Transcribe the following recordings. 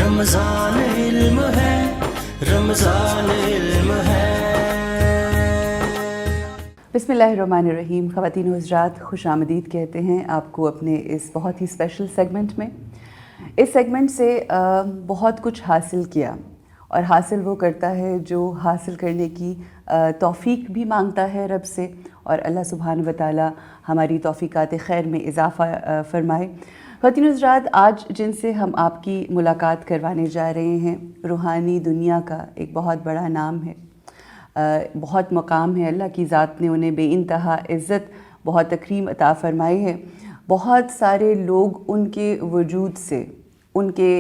رمضان علم ہے، رمضان علم ہے۔ بسم اللہ الرحمن الرحیم۔ خواتین و حضرات، خوش آمدید کہتے ہیں آپ کو اپنے اس بہت ہی اسپیشل سیگمنٹ میں۔ اس سیگمنٹ سے بہت کچھ حاصل کیا، اور حاصل وہ کرتا ہے جو حاصل کرنے کی توفیق بھی مانگتا ہے رب سے، اور اللہ سبحانہ و تعالی ہماری توفیقات خیر میں اضافہ فرمائے۔ خواتین و حضرات، آج جن سے ہم آپ کی ملاقات کروانے جا رہے ہیں، روحانی دنیا کا ایک بہت بڑا نام ہے، بہت مقام ہے، اللہ کی ذات نے انہیں بے انتہا عزت، بہت تکریم عطا فرمائی ہے۔ بہت سارے لوگ ان کے وجود سے، ان کے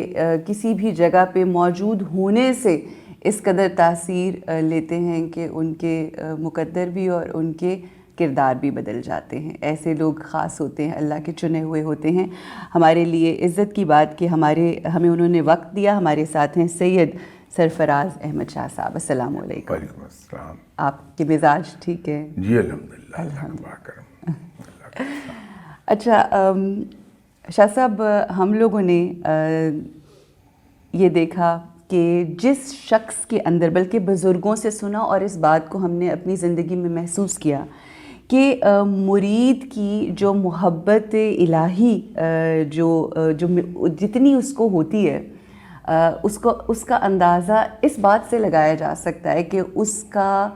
کسی بھی جگہ پہ موجود ہونے سے اس قدر تاثیر لیتے ہیں کہ ان کے مقدر بھی اور ان کے کردار بھی بدل جاتے ہیں۔ ایسے لوگ خاص ہوتے ہیں، اللہ کے چنے ہوئے ہوتے ہیں۔ ہمارے لیے عزت کی بات کہ ہمیں انہوں نے وقت دیا۔ ہمارے ساتھ ہیں سید سرفراز احمد شاہ صاحب۔ السلام علیکم۔ وعلیکم السلام۔ آپ کے مزاج ٹھیک ہے؟ جی الحمدللہ، اللہ کا کرم۔ اچھا شاہ صاحب، ہم لوگوں نے یہ دیکھا کہ جس شخص کے اندر، بلکہ بزرگوں سے سنا اور اس بات کو ہم نے اپنی زندگی میں محسوس کیا کہ مرید کی جو محبت الہی جو جتنی اس کو ہوتی ہے، اس کا اندازہ اس بات سے لگایا جا سکتا ہے کہ اس کا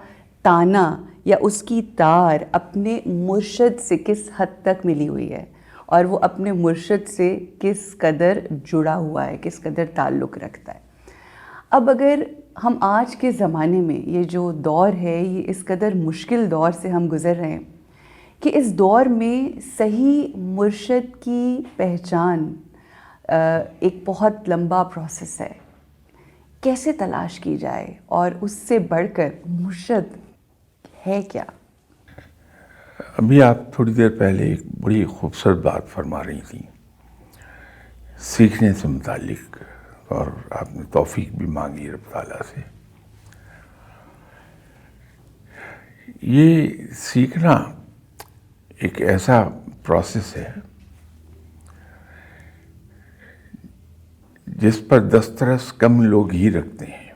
تانا یا اس کی تار اپنے مرشد سے کس حد تک ملی ہوئی ہے، اور وہ اپنے مرشد سے کس قدر جڑا ہوا ہے، کس قدر تعلق رکھتا ہے۔ اب اگر ہم آج کے زمانے میں یہ جو دور ہے، یہ اس قدر مشکل دور سے ہم گزر رہے ہیں کہ اس دور میں صحیح مرشد کی پہچان ایک بہت لمبا پروسیس ہے۔ کیسے تلاش کی جائے، اور اس سے بڑھ کر مرشد ہے کیا؟ ابھی آپ تھوڑی دیر پہلے ایک بڑی خوبصورت بات فرما رہی تھیں سیکھنے سے متعلق، اور آپ نے توفیق بھی مانگی رب تعالیٰ سے۔ یہ سیکھنا ایک ایسا پروسیس ہے جس پر دسترس کم لوگ ہی رکھتے ہیں۔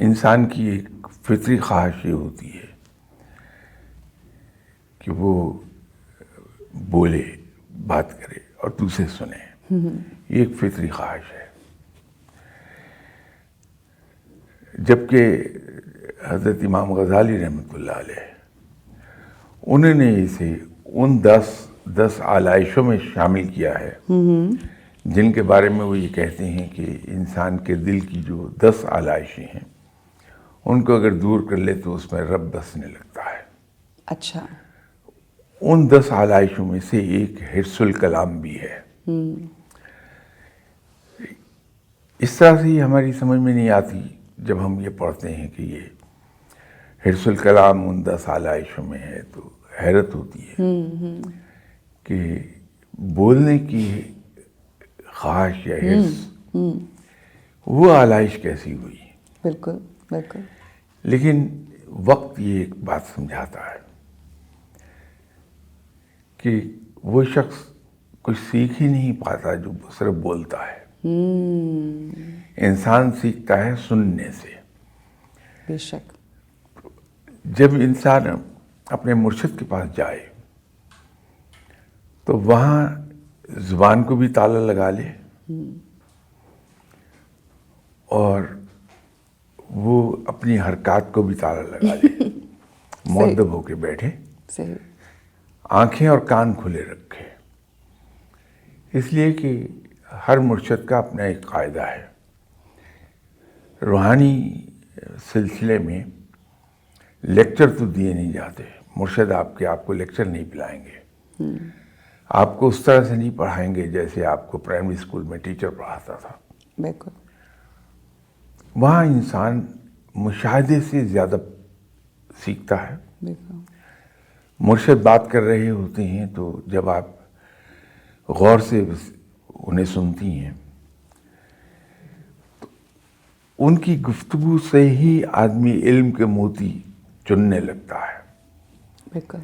انسان کی ایک فطری خواہش یہ ہوتی ہے کہ وہ بولے، بات کرے اور دوسرے سنے۔ یہ ایک فطری خواہش ہے، جبکہ حضرت امام غزالی رحمۃ اللہ علیہ، انہوں نے اسے ان 10 آلائشوں میں شامل کیا ہے جن کے بارے میں وہ یہ کہتے ہیں کہ انسان کے دل کی جو 10 آلائشیں ہیں، ان کو اگر دور کر لے تو اس میں رب بسنے لگتا ہے۔ اچھا۔ ان 10 آلائشوں میں سے ایک حرص الکلام بھی ہے۔ اس طرح سے ہی ہماری سمجھ میں نہیں آتی جب ہم یہ پڑھتے ہیں کہ یہ حرص الکلام ان 10 آلائشوں میں ہے، تو حیرت ہوتی ہے کہ بولنے کی خواہش یا حرص وہ آلائش کیسی ہوئی۔ بالکل بالکل۔ لیکن وقت یہ ایک بات سمجھاتا ہے کہ وہ شخص کچھ سیکھ ہی نہیں پاتا جو صرف بولتا ہے۔ انسان سیکھتا ہے سننے سے۔ بے شک۔ جب انسان اپنے مرشد کے پاس جائے تو وہاں زبان کو بھی تالا لگا لے، اور وہ اپنی حرکات کو بھی تالا لگا لے، مؤدب ہو کے بیٹھے، صحیح۔ آنکھیں اور کان کھلے رکھے، اس لیے کہ ہر مرشد کا اپنا ایک قاعدہ ہے۔ روحانی سلسلے میں لیکچر تو دیے نہیں جاتے۔ مرشد آپ کو لیکچر نہیں پلائیں گے، آپ کو اس طرح سے نہیں پڑھائیں گے جیسے آپ کو پرائمری اسکول میں ٹیچر پڑھاتا تھا۔ بالکل۔ وہاں انسان مشاہدے سے زیادہ سیکھتا ہے۔ بالکل۔ مرشد بات کر رہے ہوتے ہیں تو جب آپ غور سے انہیں سنتی ہیں تو ان کی گفتگو سے ہی آدمی علم کے موتی چننے لگتا ہے۔ بالکل۔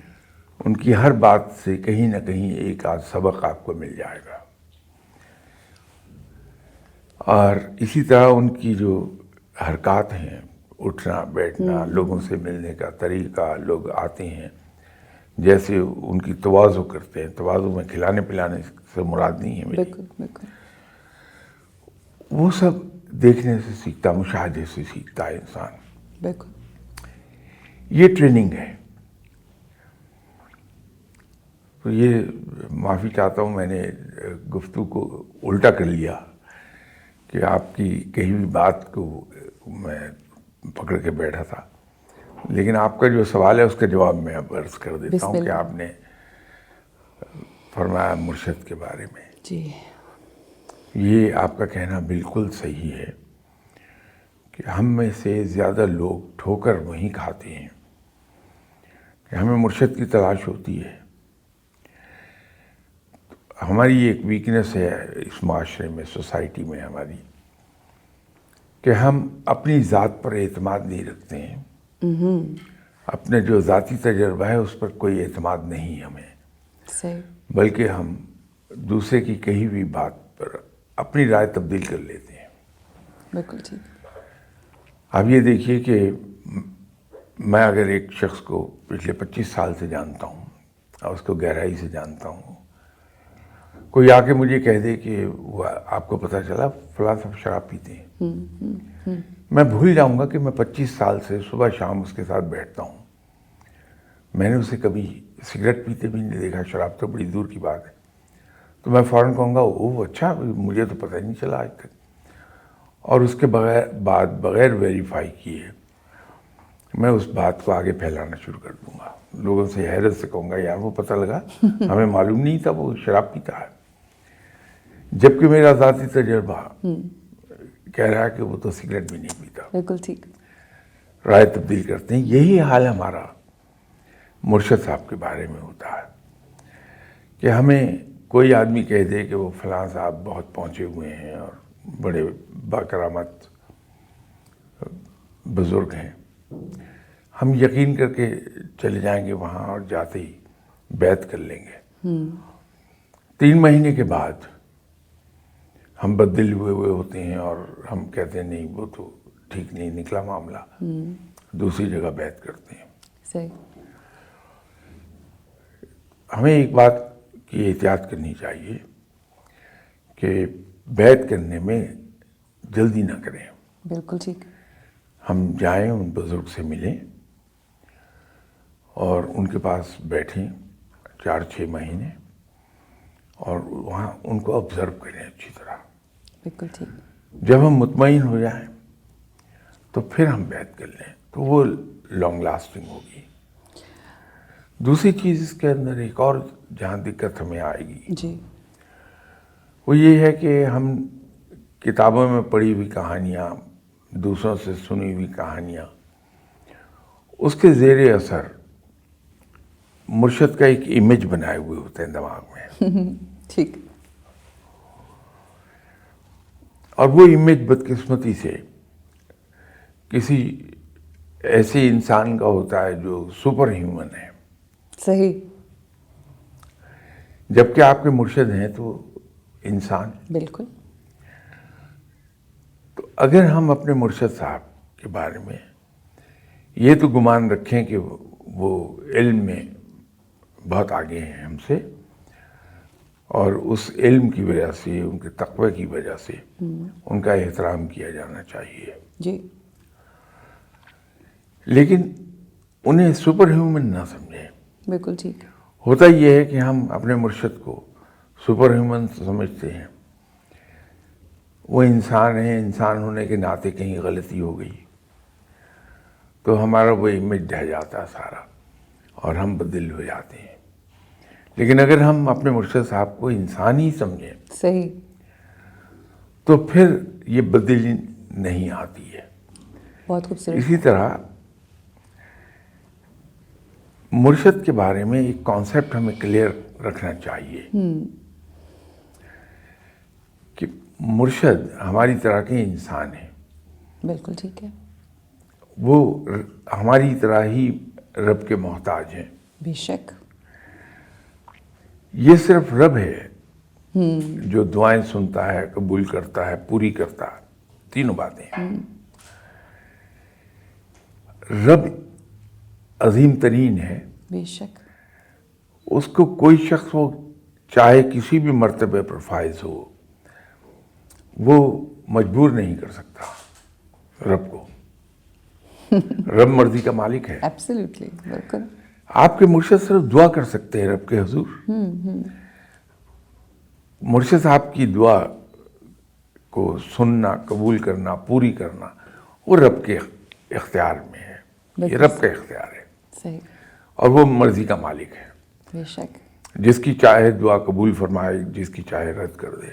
ان کی ہر بات سے کہیں نہ کہیں ایک آدھ سبق آپ کو مل جائے گا۔ اور اسی طرح ان کی جو حرکات ہیں، اٹھنا بیٹھنا، لوگوں سے ملنے کا طریقہ، لوگ آتے ہیں جیسے ان کی تواضع کرتے ہیں، تواضع میں کھلانے پلانے سے مراد نہیں ہے میری، بالکل بالکل. وہ سب دیکھنے سے سیکھتا، مشاہدے سے سیکھتا ہے انسان. بالکل. یہ ٹریننگ ہے. تو یہ معافی چاہتا ہوں، میں نے گفتگو کو الٹا کر لیا کہ آپ کی کہی ہوئی بات کو میں پکڑ کے بیٹھا تھا، لیکن آپ کا جو سوال ہے اس کا جواب میں اب عرض کر دیتا ہوں کہ آپ نے فرمایا مرشد کے بارے میں. جی. یہ آپ کا کہنا بالکل صحیح ہے کہ ہم میں سے زیادہ لوگ ٹھوکر وہیں کھاتے ہیں کہ ہمیں مرشد کی تلاش ہوتی ہے. ہماری ایک ویکنس ہے اس معاشرے میں، سوسائٹی میں ہماری، کہ ہم اپنی ذات پر اعتماد نہیں رکھتے ہیں. اپنے جو ذاتی تجربہ ہے اس پر کوئی اعتماد نہیں ہمیں، صحیح. بلکہ ہم دوسرے کی کہی ہوئی بات پر اپنی رائے تبدیل کر لیتے ہیں. بالکل ٹھیک. اب یہ دیکھیے کہ میں اگر ایک شخص کو پچھلے 25 سال سے جانتا ہوں اور اس کو گہرائی سے جانتا ہوں، کوئی آ کے مجھے کہہ دے کہ وہ آپ کو پتہ چلا فلاں صاحب شراب پیتے ہیں، میں بھول جاؤں گا کہ میں 25 سال سے صبح شام اس کے ساتھ بیٹھتا ہوں. میں نے اسے کبھی سگریٹ پیتے بھی نہیں دیکھا، شراب تو بڑی دور کی بات ہے. تو میں فوراً کہوں گا اوہ اچھا، مجھے تو پتہ ہی نہیں چلا آج تک. اور اس کے بغیر ویریفائی کیے میں اس بات کو آگے پھیلانا شروع کر دوں گا. لوگوں سے حیرت سے کہوں گا یار وہ پتہ لگا، ہمیں معلوم نہیں تھا وہ شراب پیتا ہے، جبکہ میرا ذاتی تجربہ کہہ رہا ہے کہ وہ تو سگریٹ بھی نہیں پیتا. بالکل ٹھیک. رائے تبدیل کرتے ہیں. یہی حال ہمارا مرشد صاحب کے بارے میں ہوتا ہے کہ ہمیں کوئی آدمی کہہ دے کہ وہ فلاں صاحب بہت پہنچے ہوئے ہیں اور بڑے باکرامت بزرگ ہیں، ہم یقین کر کے چلے جائیں گے وہاں اور جاتے ہی بیعت کر لیں گے. 3 مہینے کے بعد ہم بدل ہوئے ہوتے ہیں اور ہم کہتے ہیں نہیں وہ تو ٹھیک نہیں نکلا معاملہ، دوسری جگہ بیعت کرتے ہیں. صحیح. ہمیں ایک بات کی احتیاط کرنی چاہیے کہ بیعت کرنے میں جلدی نہ کریں. بالکل ٹھیک. ہم جائیں ان بزرگ سے ملیں اور ان کے پاس بیٹھیں 4-6 مہینے اور وہاں ان کو آبزرو کریں اچھی طرح. بالکل ٹھیک. جب ہم مطمئن ہو جائیں تو پھر ہم بیعت کر لیں تو وہ لانگ لاسٹنگ ہوگی. دوسری چیز اس کے اندر ایک اور جہاں دقت ہمیں آئے گی جی وہ یہ ہے کہ ہم کتابوں میں پڑھی ہوئی کہانیاں، دوسروں سے سنی ہوئی کہانیاں، اس کے زیر اثر مرشد کا ایک امیج بنائے ہوئے ہوتے ہیں دماغ میں. ٹھیک. اور وہ امیج بدقسمتی سے کسی ایسے انسان کا ہوتا ہے جو سپر ہیومن ہے. صحیح. جبکہ آپ کے مرشد ہیں تو انسان. بالکل. تو اگر ہم اپنے مرشد صاحب کے بارے میں یہ تو گمان رکھیں کہ وہ علم میں بہت آگے ہیں ہم سے اور اس علم کی وجہ سے، ان کے تقوی کی وجہ سے ان کا احترام کیا جانا چاہیے. جی. لیکن انہیں سپر ہیومن نہ سمجھیں. بالکل ٹھیک. ہوتا یہ ہے کہ ہم اپنے مرشد کو سپر ہیومن سمجھتے ہیں. وہ انسان ہیں، انسان ہونے کے ناطے کہیں غلطی ہو گئی تو ہمارا وہ امیج ڈھہ جاتا ہے سارا اور ہم بدل ہو جاتے ہیں. لیکن اگر ہم اپنے مرشد صاحب کو انسان ہی سمجھیں صحیح تو پھر یہ بدلی نہیں آتی ہے. بہت خوبصورت. اسی طرح مرشد کے بارے میں ایک کانسیپٹ ہمیں کلیئر رکھنا چاہیے کہ مرشد ہماری طرح کے انسان ہیں. بالکل ٹھیک ہے. وہ ہماری طرح ہی رب کے محتاج ہیں. بے شک. یہ صرف رب ہے جو دعائیں سنتا ہے، قبول کرتا ہے، پوری کرتا ہے، تینوں باتیں ہیں۔ رب عظیم ترین ہے، بے شک، اس کو کوئی شخص ہو چاہے کسی بھی مرتبے پر فائز ہو، وہ مجبور نہیں کر سکتا رب کو۔ رب مرضی کا مالک ہے۔ ایبسلیوٹلی، بالکل۔ آپ کے مرشد صرف دعا کر سکتے ہیں رب کے حضور۔ مرشد صاحب کی دعا کو سننا، قبول کرنا، پوری کرنا، وہ رب کے اختیار میں ہے، یہ رب کا اختیار ہے، صحیح، اور وہ مرضی کا مالک ہے، بے شک، جس کی چاہے دعا قبول فرمائے، جس کی چاہے رد کر دے۔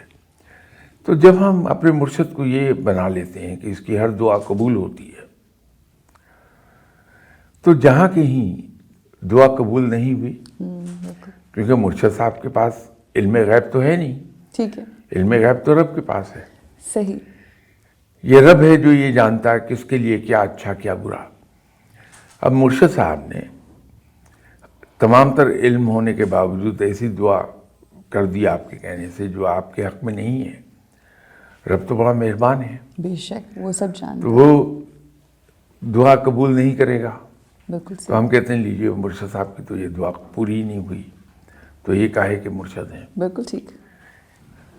تو جب ہم اپنے مرشد کو یہ بنا لیتے ہیں کہ اس کی ہر دعا قبول ہوتی ہے، تو جہاں کہیں دعا قبول نہیں ہوئی، کیونکہ مرشد صاحب کے پاس علم غیب تو ہے نہیں، ٹھیک ہے، علم غیب تو رب کے پاس ہے۔ صحیح، یہ رب ہے جو یہ جانتا ہے کس کے لیے کیا اچھا کیا برا۔ اب مرشد صاحب نے تمام تر علم ہونے کے باوجود ایسی دعا کر دی آپ کے کہنے سے جو آپ کے حق میں نہیں ہے۔ رب تو بڑا مہربان ہے، بے شک، وہ سب جانتے تو وہ دعا قبول نہیں کرے گا۔ بالکل تو صحیح، ہم کہتے ہیں لیجیے مرشد صاحب کی تو یہ دعا پوری ہی نہیں ہوئی، تو یہ کہے کہ مرشد ہیں۔ بالکل ٹھیک،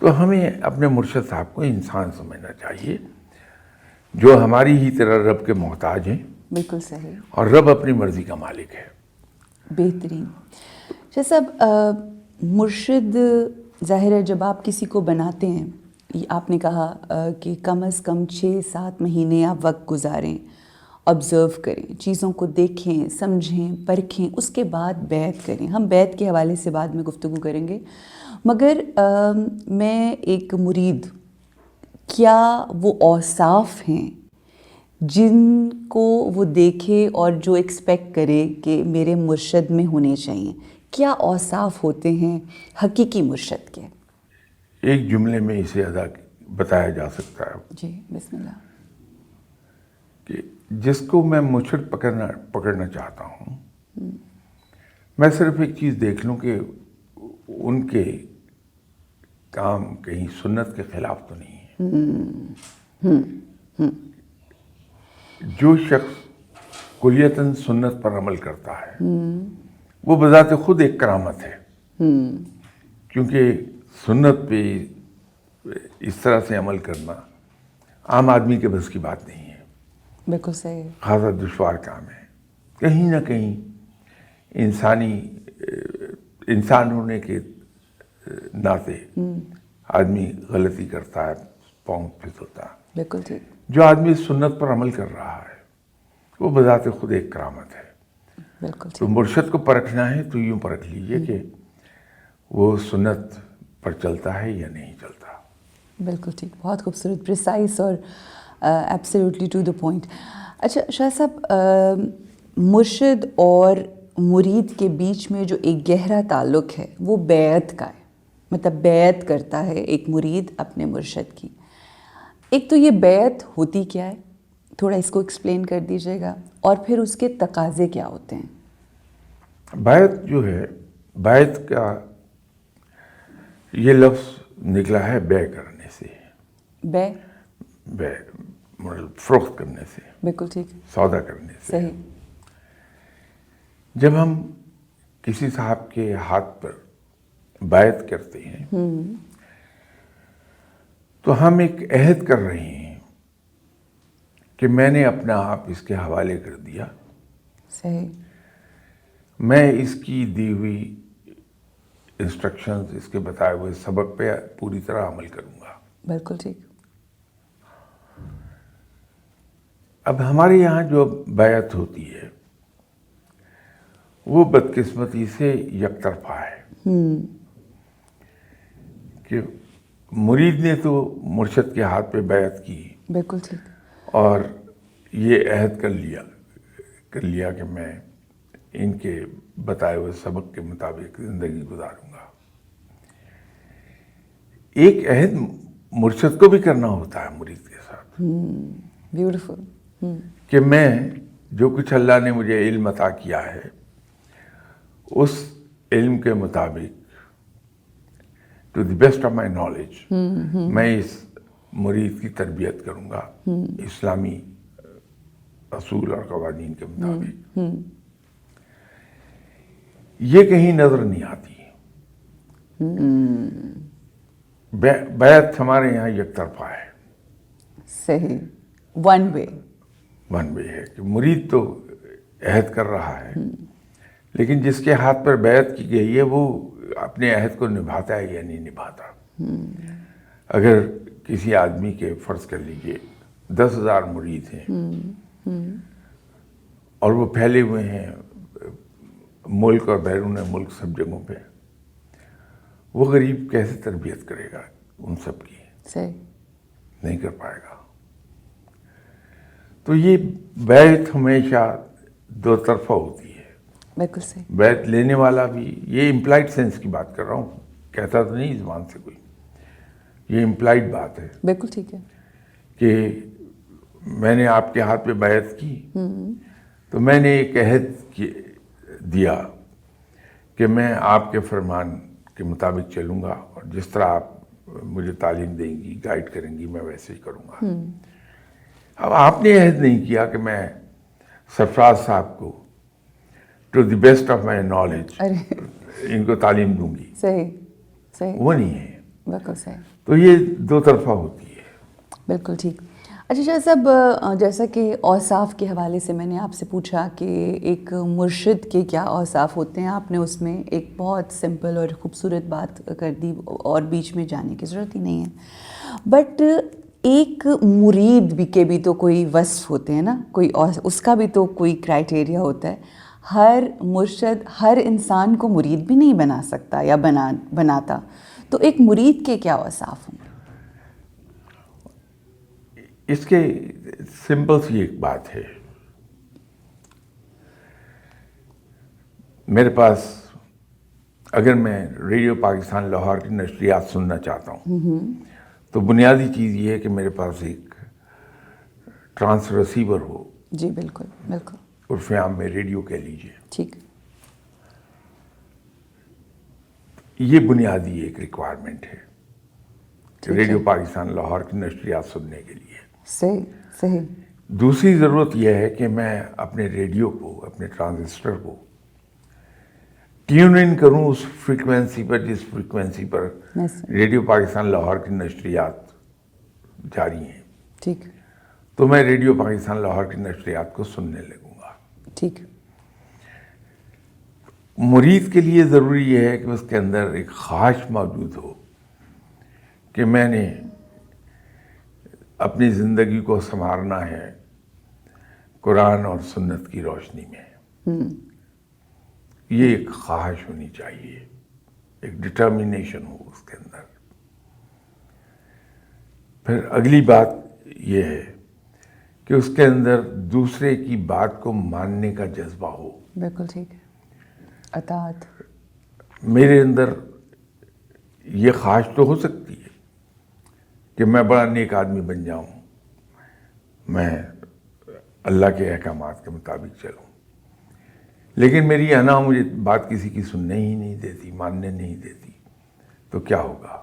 تو ہمیں اپنے مرشد صاحب کو انسان سمجھنا چاہیے جو ہماری ہی طرح رب کے محتاج ہیں، بالکل صحیح، اور رب اپنی مرضی کا مالک ہے۔ بہترین۔ شاہ صاحب، مرشد ظاہر ہے جب آپ کسی کو بناتے ہیں، آپ نے کہا کہ کم از کم 6-7 مہینے آپ وقت گزاریں، آبزرو کریں، چیزوں کو دیکھیں، سمجھیں، پرکھیں، اس کے بعد بیعت کریں۔ ہم بیعت کے حوالے سے بعد میں گفتگو کریں گے، مگر میں ایک مرید، کیا وہ اوصاف ہیں جن کو وہ دیکھے اور جو ایکسپیکٹ کرے کہ میرے مرشد میں ہونے چاہیے؟ کیا اوصاف ہوتے ہیں حقیقی مرشد کے؟ ایک جملے میں اسے بتایا جا سکتا ہے جی، بسم اللہ۔ کہ جس کو میں مرشد پکڑنا چاہتا ہوں، میں صرف ایک چیز دیکھ لوں کہ ان کے کام کہیں سنت کے خلاف تو نہیں ہے۔ جو شخص کلیتاً سنت پر عمل کرتا ہے وہ بذات خود ایک کرامت ہے، کیونکہ سنت پہ اس طرح سے عمل کرنا عام آدمی کے بس کی بات نہیں ہے، بالکل صحیح، خاصا دشوار کام ہے۔ کہیں نہ کہیں انسان ہونے کے ناطے آدمی غلطی کرتا ہے، پاؤں پھسلتا ہے۔ بالکل ٹھیک، جو آدمی سنت پر عمل کر رہا ہے وہ بذات خود ایک کرامت ہے۔ بالکل تو ٹھیک، مرشد کو پرکھنا ہے تو یوں پرکھ لیجئے کہ وہ سنت پر چلتا ہے یا نہیں چلتا۔ بالکل ٹھیک، بہت خوبصورت، پریسائز اور ایبسلیوٹلی ٹو دا پوائنٹ۔ اچھا شاہ صاحب، مرشد اور مرید کے بیچ میں جو ایک گہرا تعلق ہے وہ بیعت کا ہے، مطلب بیعت کرتا ہے ایک مرید اپنے مرشد کی۔ ایک تو یہ بیعت ہوتی کیا ہے، تھوڑا اس کو ایکسپلین کر دیجیے گا، اور پھر اس کے تقاضے کیا ہوتے ہیں؟ بیعت جو ہے، بیعت کا یہ لفظ نکلا ہے بے کرنے سے، بے مطلب فروخت کرنے سے، بالکل ٹھیک، سودا کرنے سے۔ صحیح، جب ہم کسی صاحب کے ہاتھ پر بیعت کرتے ہیں تو ہم ایک عہد کر رہے ہیں کہ میں نے اپنا آپ اس کے حوالے کر دیا، صحیح، میں اس کی دی ہوئی انسٹرکشنز، اس کے بتائے ہوئے سبق پہ پوری طرح عمل کروں گا۔ بالکل ٹھیک، اب ہمارے یہاں جو بیعت ہوتی ہے وہ بدقسمتی سے یک طرفہ ہے کہ مرید نے تو مرشد کے ہاتھ پہ بیعت کی بالکل ٹھیک، اور یہ عہد کر لیا کہ میں ان کے بتائے ہوئے سبق کے مطابق زندگی گزاروں گا۔ ایک عہد مرشد کو بھی کرنا ہوتا ہے مرید کے ساتھ، بیوٹیفل، کہ میں جو کچھ اللہ نے مجھے علم عطا کیا ہے اس علم کے مطابق to the best of my knowledge میں اس مرید کی تربیت کروں گا اسلامی اصول اور قوانین کے مطابق. یہ کہیں نظر نہیں آتی. بیعت ہمارے یہاں یک طرفہ ہے. صحیح. ون وے ہے کہ مرید تو عہد کر رہا ہے لیکن جس کے ہاتھ پر بیعت کی گئی ہے وہ اپنے عہد کو نبھاتا ہے یا نہیں نبھاتا. اگر کسی آدمی کے فرض کر لیجئے 10,000 مرید ہیں اور وہ پھیلے ہوئے ہیں ملک اور بیرون ملک سب جگہوں پہ, وہ غریب کیسے تربیت کرے گا ان سب کی؟ صحیح نہیں کر پائے گا. تو یہ بیعت ہمیشہ دو طرفہ ہوتی ہے. بالکل صحیح. بیعت لینے والا بھی, یہ امپلائڈ سینس کی بات کر رہا ہوں, کہتا تو نہیں زبان سے کوئی, یہ امپلائڈ بات ہے. بالکل ٹھیک ہے. کہ میں نے آپ کے ہاتھ پہ بیعت کی تو میں نے ایک عہد دیا کہ میں آپ کے فرمان کے مطابق چلوں گا اور جس طرح آپ مجھے تعلیم دیں گی, گائیڈ کریں گی, میں ویسے ہی کروں گا. اب آپ نے عہد نہیں کیا کہ میں سرفراز صاحب کو to the best of my knowledge ان کو تعلیم دوں گی. صحیح. وہ نہیں ہے. بالکل صحیح. تو یہ دو طرفہ ہوتی ہے. بالکل ٹھیک. اچھا شاہ صاحب, جیسا کہ اوصاف کے حوالے سے میں نے آپ سے پوچھا کہ ایک مرشد کے کیا اوصاف ہوتے ہیں, آپ نے اس میں ایک بہت سمپل اور خوبصورت بات کر دی اور بیچ میں جانے کی ضرورت ہی نہیں ہے. بٹ ایک مرید بھی کے بھی تو کوئی وصف ہوتے ہیں نا, کوئی اس کا بھی تو کوئی کرائٹیریا ہوتا ہے. ہر مرشد ہر انسان کو مرید بھی نہیں بنا سکتا یا بناتا. تو ایک مرید کے کیا اوصاف ہوں؟ اس کے سمپل سی ایک بات ہے. میرے پاس اگر میں ریڈیو پاکستان لاہور کی نشریات سننا چاہتا ہوں تو بنیادی چیز یہ ہے کہ میرے پاس ایک ٹرانس ریسیور ہو. جی بالکل بالکل. عرف عام میں ریڈیو کہہ لیجیے. ٹھیک. یہ بنیادی ایک ریکوائرمنٹ ہے ریڈیو پاکستان لاہور کی نشریات سننے کے لیے. صحیح. دوسری ضرورت یہ ہے کہ میں اپنے ریڈیو کو, اپنے ٹرانزسٹر کو ٹیون ان کروں اس فریکوینسی پر جس فریکوینسی پر ریڈیو پاکستان لاہور کی نشریات جاری ہیں. ٹھیک. تو میں ریڈیو پاکستان لاہور کی نشریات کو سننے لگوں گا. ٹھیک. مرید کے لیے ضروری یہ ہے کہ اس کے اندر ایک خواہش موجود ہو کہ میں نے اپنی زندگی کو سنوارنا ہے قرآن اور سنت کی روشنی میں. یہ ایک خواہش ہونی چاہیے, ایک ڈٹرمینیشن ہو اس کے اندر. پھر اگلی بات یہ ہے کہ اس کے اندر دوسرے کی بات کو ماننے کا جذبہ ہو. بالکل ٹھیک ہے. اطاعت. میرے اندر یہ خواہش تو ہو سکتی ہے کہ میں بڑا نیک آدمی بن جاؤں, میں اللہ کے احکامات کے مطابق چلوں, لیکن میری انا مجھے بات کسی کی سننے ہی نہیں دیتی, ماننے نہیں دیتی, تو کیا ہوگا؟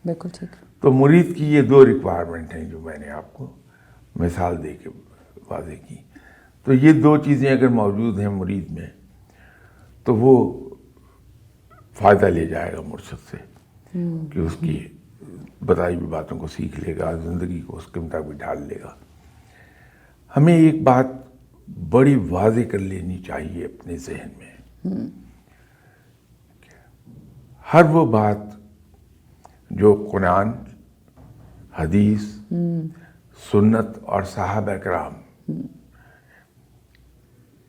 بالکل ٹھیک. تو مرید کی یہ دو ریکوائرمنٹ ہیں جو میں نے آپ کو مثال دے کے واضح کی. تو یہ دو چیزیں اگر موجود ہیں مرید میں تو وہ فائدہ لے جائے گا مرشد سے کہ اس کی بتائی ہوئی باتوں کو سیکھ لے گا, زندگی کو اس کے مطابق ڈھال لے گا. ہمیں ایک بات بڑی واضح کر لینی چاہیے اپنے ذہن میں, ہر وہ بات جو قرآن, حدیث, سنت اور صحابہ کرام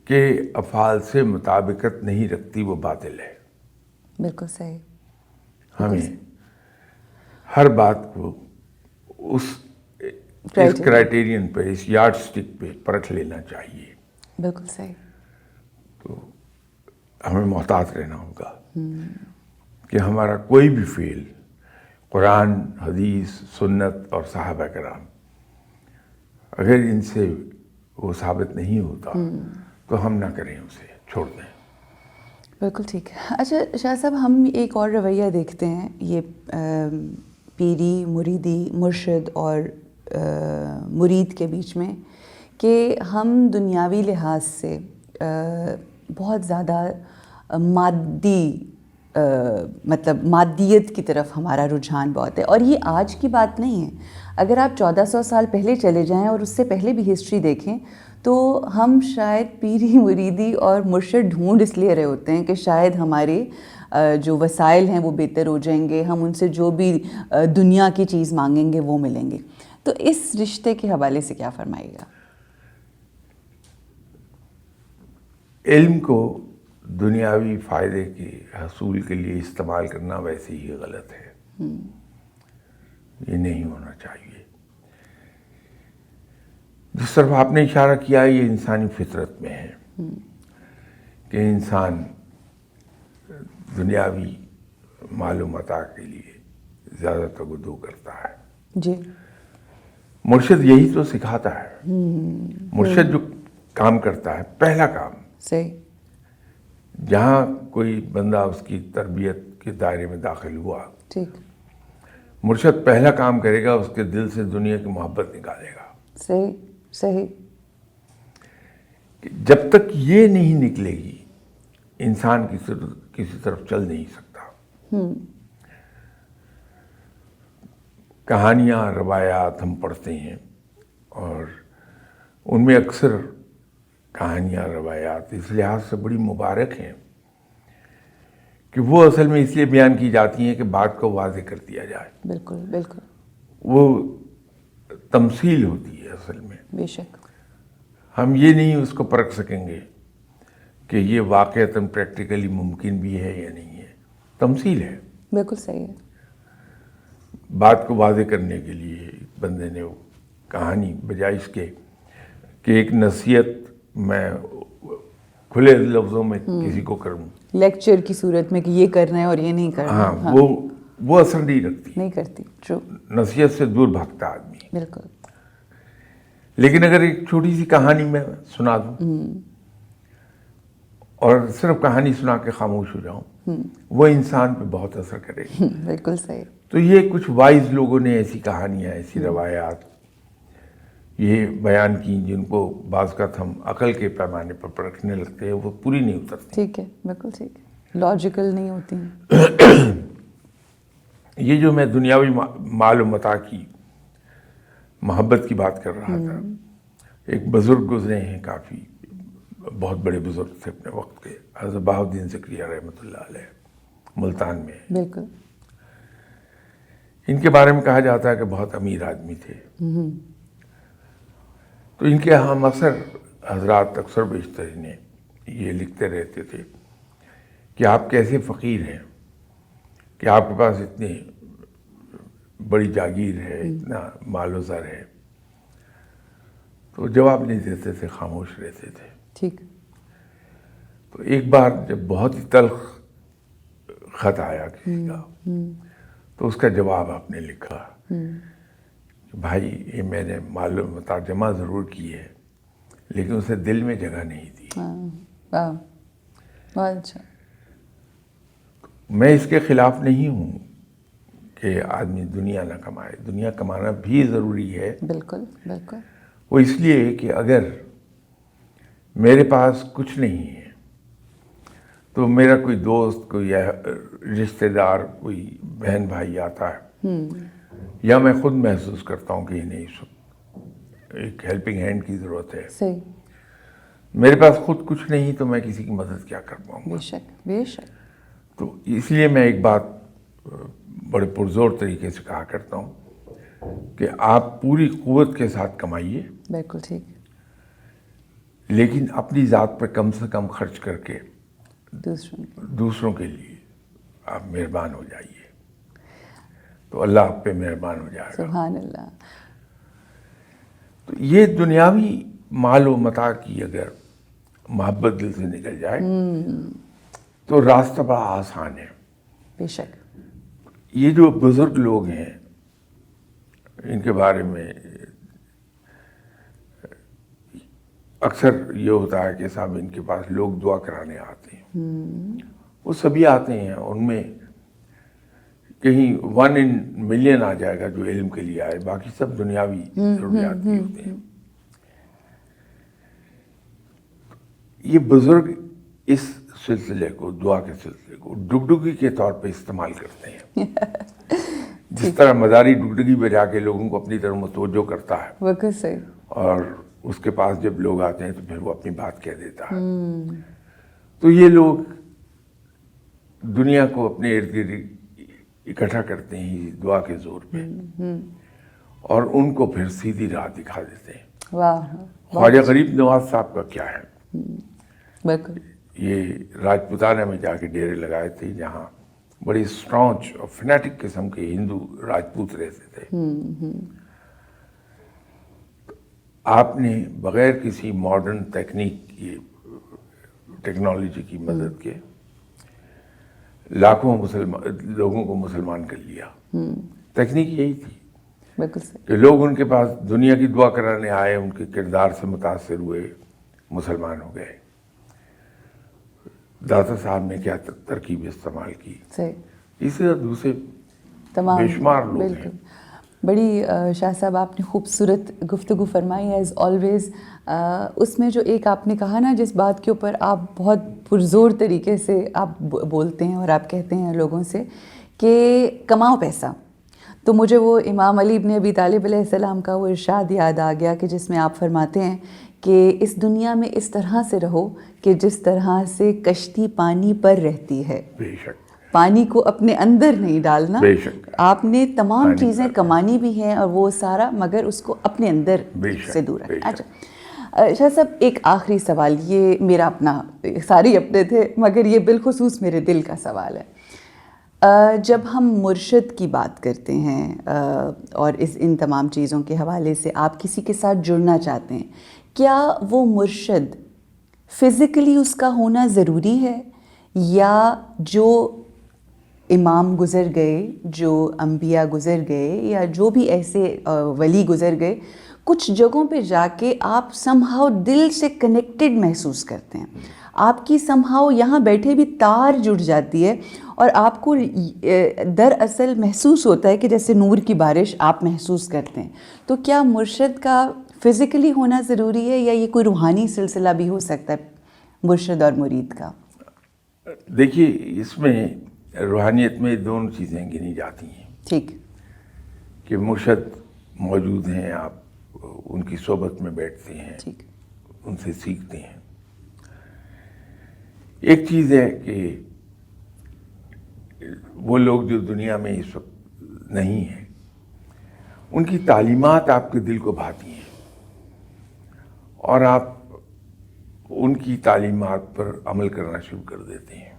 کے افعال سے مطابقت نہیں رکھتی, وہ باطل ہے. بالکل صحیح. ہمیں ہر بات کو اس کرائٹیرین پہ, اس یارڈ سٹک پہ پرکھ لینا چاہیے. بالکل صحیح. تو ہمیں محتاط رہنا ہوگا کہ ہمارا کوئی بھی فعل قرآن, حدیث, سنت اور صحابہ کرام اگر ان سے وہ ثابت نہیں ہوتا تو ہم نہ کریں, اسے چھوڑ دیں. بالکل ٹھیک ہے. اچھا شاہ صاحب، ہم ایک اور رویہ دیکھتے ہیں یہ پیری، مریدی، مرشد اور مرید کے بیچ میں، کہ ہم دنیاوی لحاظ سے بہت زیادہ مادی مطلب مادیت کی طرف ہمارا رجحان بہت ہے. اور یہ آج کی بات نہیں ہے. اگر آپ 1400 سال پہلے چلے جائیں اور اس سے پہلے بھی ہسٹری دیکھیں تو ہم شاید پیری، مریدی اور مرشد ڈھونڈ اس لیے رہے ہوتے ہیں کہ شاید ہمارے جو وسائل ہیں وہ بہتر ہو جائیں گے، ہم ان سے جو بھی دنیا کی چیز مانگیں گے وہ ملیں گے. تو اس رشتے کے حوالے سے کیا فرمائے گا؟ علم کو دنیاوی فائدے کے حصول کے لیے استعمال کرنا ویسے ہی غلط ہے. یہ نہیں ہونا چاہیے. جس طرف آپ نے اشارہ کیا یہ انسانی فطرت میں ہے کہ انسان دنیاوی معلومات کے لیے زیادہ تگدو کرتا ہے. جی. مرشد یہی تو سکھاتا ہے. مرشد جو کام کرتا ہے، پہلا کام صحیح، جہاں کوئی بندہ اس کی تربیت کے دائرے میں داخل ہوا، ٹھیک، مرشد پہلا کام کرے گا اس کے دل سے دنیا کی محبت نکالے گا. صحیح صحیح. جب تک یہ نہیں نکلے گی انسان کسی طرف چل نہیں سکتا. کہانیاں، روایات ہم پڑھتے ہیں اور ان میں اکثر کہانیاں، روایات اس لحاظ سے بڑی مبارک ہیں کہ وہ اصل میں اس لیے بیان کی جاتی ہیں کہ بات کو واضح کر دیا جائے. بالکل بالکل. وہ تمثیل ہوتی ہے اصل میں. بے شک. ہم یہ نہیں اس کو پرکھ سکیں گے کہ یہ واقعتاً پریکٹیکلی ممکن بھی ہے یا نہیں ہے. تمثیل ہے. بالکل صحیح ہے. بات کو واضح کرنے کے لیے بندے نے وہ کہانی بجائے اس کے کہ ایک نصیحت میں کھلے لفظوں میں کسی کو کروں، لیکچر کی صورت میں کہ یہ کرنا ہے اور یہ نہیں کرنا. ہاں وہ اثر نہیں رکھتی، نہیں کرتی. ٹرو. نصیحت سے دور بھاگتا آدمی. بالکل. لیکن اگر ایک چھوٹی سی کہانی میں سنا دوں اور صرف کہانی سنا کے خاموش ہو جاؤں، وہ انسان پہ بہت اثر کرے گی. بالکل صحیح. تو یہ کچھ وائز لوگوں نے ایسی کہانیاں، ایسی روایات یہ بیان کی جن کو بعض کا ہم عقل کے پیمانے پر پرکھنے لگتے ہیں، وہ پوری نہیں اترتی. ٹھیک ہے. بالکل ٹھیک ہے. لاجیکل نہیں ہوتی ہیں. یہ جو میں دنیاوی مال و متاع کی محبت کی بات کر رہا تھا، ایک بزرگ گزرے ہیں، کافی بہت بڑے بزرگ تھے اپنے وقت کے، حضرت بہاؤالدین زکریا رحمۃ اللہ علیہ، ملتان میں. بالکل. ان کے بارے میں کہا جاتا ہے کہ بہت امیر آدمی تھے. تو ان کے ہم اثر حضرات اکثر بیشتر انہیں یہ لکھتے رہتے تھے کہ آپ کیسے فقیر ہیں کہ آپ کے پاس اتنی بڑی جاگیر ہے، اتنا مال و زر ہے. تو جواب نہیں دیتے تھے، خاموش رہتے تھے. ٹھیک. تو ایک بار جب بہت ہی تلخ خط آیا کسی کا، تو اس کا جواب آپ نے لکھا کہ بھائی یہ میں نے مال و متاع جمع ضرور کی ہے لیکن اسے دل میں جگہ نہیں دی. بہت اچھا. میں اس کے خلاف نہیں ہوں کہ آدمی دنیا نہ کمائے، دنیا کمانا بھی ضروری ہے. بالکل بالکل. وہ اس لیے کہ اگر میرے پاس کچھ نہیں ہے تو میرا کوئی دوست، کوئی رشتہ دار، کوئی بہن بھائی آتا ہے یا میں خود محسوس کرتا ہوں کہ نہیں، ایک ہیلپنگ ہینڈ کی ضرورت ہے. صحیح. میرے پاس خود کچھ نہیں تو میں کسی کی مدد کیا کر پاؤں گا. بے شک بے شک. تو اس لیے میں ایک بات بڑے پرزور طریقے سے کہا کرتا ہوں کہ آپ پوری قوت کے ساتھ کمائیے، بالکل ٹھیک، لیکن اپنی ذات پر کم سے کم خرچ کر کے دوسروں کے لیے آپ مہربان ہو جائیے تو اللہ آپ پہ مہربان ہو جائے گا. سبحان اللہ. تو یہ دنیاوی مال و متاع کی اگر محبت دل سے نکل جائے تو راستہ بڑا آسان ہے. بے شک. یہ جو بزرگ لوگ ہیں ان کے بارے میں اکثر یہ ہوتا ہے کہ صاحب ان کے پاس لوگ دعا کرانے آتے ہیں وہ سبھی آتے ہیں. ان میں کہیں 1 in million آ جائے گا جو علم کے لیے آئے, باقی سب دنیاوی ضروریات کے ہوتے ہیں. یہ بزرگ اس سلسلے کو, دعا کے سلسلے کو ڈگڈگی کے طور پہ استعمال کرتے ہیں. جس طرح مزاری ڈگڈگی بجا کے لوگوں کو اپنی طرف متوجہ کرتا ہے, بالکل صحیح, اور اس کے پاس جب لوگ آتے ہیں تو پھر وہ اپنی بات کہہ دیتا ہے. تو یہ لوگ دنیا کو اپنے ارد گرد اکٹھا کرتے ہیں دعا کے زور پہ, اور ان کو پھر سیدھی راہ دکھا دیتے ہیں. واہ. خواجہ غریب نواز صاحب کا کیا ہے, بالکل. یہ راجپوتانہ میں جا کے ڈیرے لگائے تھے جہاں بڑی اسٹرانچ اور فنیٹک قسم کے ہندو راجپوت رہتے تھے. آپ نے بغیر کسی ماڈرن تکنیک کی, ٹیکنالوجی کی مدد کے لاکھوں لوگوں کو مسلمان کر لیا. تکنیک یہی تھی بالکل صحیح. کہ لوگ ان کے پاس دنیا کی دعا کرانے آئے, ان کے کردار سے متاثر ہوئے, مسلمان ہو گئے. داتا صاحب نے کیا ترکیب استعمال کی, صحیح. اسی طرح دوسرے تمام بے شمار لوگ ہیں. بالکل. بڑی شاہ صاحب آپ نے خوبصورت گفتگو فرمائی ایز آلویز. اس میں جو ایک آپ نے کہا نا, جس بات کے اوپر آپ بہت پرزور طریقے سے آپ بولتے ہیں اور آپ کہتے ہیں لوگوں سے کہ کماؤ پیسہ, تو مجھے وہ امام علی ابن ابی طالب علیہ السلام کا وہ ارشاد یاد آ گیا کہ جس میں آپ فرماتے ہیں کہ اس دنیا میں اس طرح سے رہو کہ جس طرح سے کشتی پانی پر رہتی ہے. بے شک. پانی کو اپنے اندر نہیں ڈالنا. بے شک. آپ نے تمام چیزیں کمانی بھی ہیں اور وہ سارا, مگر اس کو اپنے اندر سے دور ہے. اچھا شاہ صاحب, ایک آخری سوال, یہ میرا اپنا, سارے اپنے تھے مگر یہ بالخصوص میرے دل کا سوال ہے. جب ہم مرشد کی بات کرتے ہیں اور ان تمام چیزوں کے حوالے سے آپ کسی کے ساتھ جڑنا چاہتے ہیں, کیا وہ مرشد فزیکلی اس کا ہونا ضروری ہے, یا جو امام گزر گئے, جو انبیاء گزر گئے, یا جو بھی ایسے ولی گزر گئے, کچھ جگہوں پہ جا کے آپ سم ہاؤ دل سے کنیکٹڈ محسوس کرتے ہیں, آپ کی سم ہاؤ یہاں بیٹھے بھی تار جڑ جاتی ہے اور آپ کو دراصل محسوس ہوتا ہے کہ جیسے نور کی بارش آپ محسوس کرتے ہیں. تو کیا مرشد کا فزیکلی ہونا ضروری ہے, یا یہ کوئی روحانی سلسلہ بھی ہو سکتا ہے مرشد اور مرید کا؟ دیکھیے, اس میں روحانیت میں دونوں چیزیں گنی جاتی ہیں. ٹھیک. کہ مرشد موجود ہیں, آپ ان کی صحبت میں بیٹھتے ہیں, ٹھیک, ان سے سیکھتے ہیں. ایک چیز ہے کہ وہ لوگ جو دنیا میں اس وقت نہیں ہیں, ان کی تعلیمات آپ کے دل کو بھاتی ہیں, اور آپ ان کی تعلیمات پر عمل کرنا شروع کر دیتے ہیں.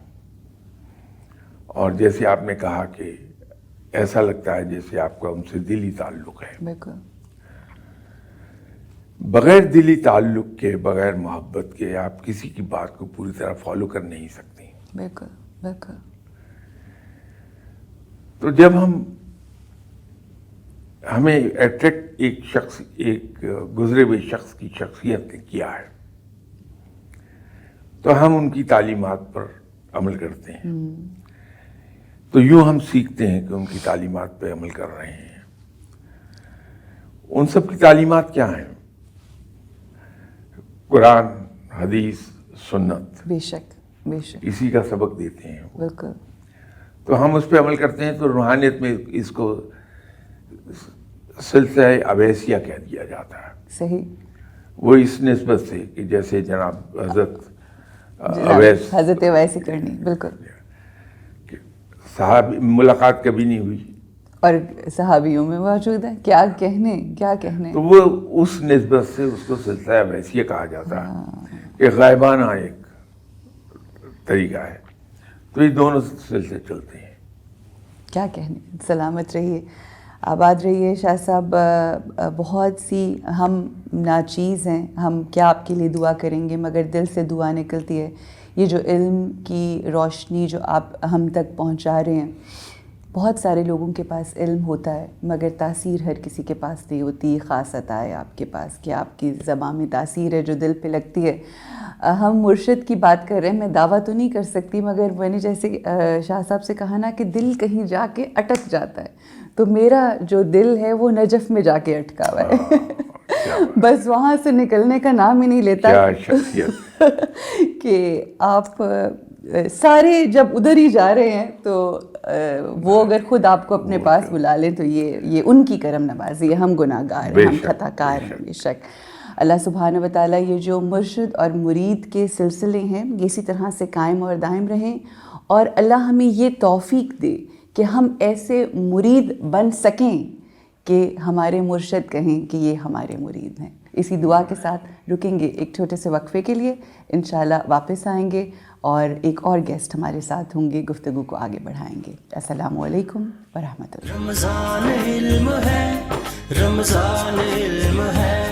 اور جیسے آپ نے کہا کہ ایسا لگتا ہے جیسے آپ کا ان سے دلی تعلق ہے. بالکل. بغیر دلی تعلق کے, بغیر محبت کے آپ کسی کی بات کو پوری طرح فالو کر نہیں سکتے. بالکل بالکل. تو جب ہمیں اٹریکٹ ایک گزرے ہوئے شخص کی شخصیت نے کیا ہے, تو ہم ان کی تعلیمات پر عمل کرتے ہیں. تو یوں ہم سیکھتے ہیں کہ ان کی تعلیمات پہ عمل کر رہے ہیں. ان سب کی تعلیمات کیا ہیں؟ قرآن, حدیث, سنت. بے شک بے شک. اسی کا سبق دیتے ہیں. بالکل. تو ہم اس پہ عمل کرتے ہیں. تو روحانیت میں اس کو سلسلہ اویسیہ کہہ دیا جاتا ہے. صحیح. وہ اس نسبت سے کہ جیسے جناب حضرت اویس کرنی. بالکل. صاحب ملاقات کبھی نہیں ہوئی اور صحابیوں میں موجود ہے, کیا کہنے. تو وہ اس نسبت سے اس کو سلسلہ اویسیہ کہا جاتا ہے کہ غائبانہ ایک طریقہ ہے. تو یہ دونوں سلسلے چلتے ہیں. کیا کہنے. سلامت رہیے, آباد رہیے شاہ صاحب. بہت سی ہم ناچیز ہیں, ہم کیا آپ کے لیے دعا کریں گے, مگر دل سے دعا نکلتی ہے. یہ جو علم کی روشنی جو آپ ہم تک پہنچا رہے ہیں, بہت سارے لوگوں کے پاس علم ہوتا ہے مگر تاثیر ہر کسی کے پاس نہیں ہوتی. یہ خاص عطا ہے آپ کے پاس کہ آپ کی زبان میں تاثیر ہے جو دل پہ لگتی ہے. ہم مرشد کی بات کر رہے ہیں, میں دعویٰ تو نہیں کر سکتی مگر میں نے جیسے شاہ صاحب سے کہا نا کہ دل کہیں جا کے اٹک جاتا ہے, تو میرا جو دل ہے وہ نجف میں جا کے اٹکا ہوا ہے, بس وہاں سے نکلنے کا نام ہی نہیں لیتا. کیا شخصیت کہ آپ سارے جب ادھر ہی جا رہے ہیں تو وہ اگر خود آپ کو اپنے پاس بلا لیں تو یہ ان کی کرم نوازی ہے. ہم گناہ گار ہیں, ہم خطا کار ہیں بے شک. اللہ سبحانہ و تعالیٰ یہ جو مرشد اور مرید کے سلسلے ہیں یہ اسی طرح سے قائم اور دائم رہیں, اور اللہ ہمیں یہ توفیق دے کہ ہم ایسے مرید بن سکیں کہ ہمارے مرشد کہیں کہ یہ ہمارے مرید ہیں. اسی دعا کے ساتھ رکیں گے ایک چھوٹے سے وقفے کے لیے, انشاءاللہ واپس آئیں گے اور ایک اور گیسٹ ہمارے ساتھ ہوں گے, گفتگو کو آگے بڑھائیں گے. السلام علیکم ورحمۃ اللہ. رمضان علم ہے, رمضان علم ہے.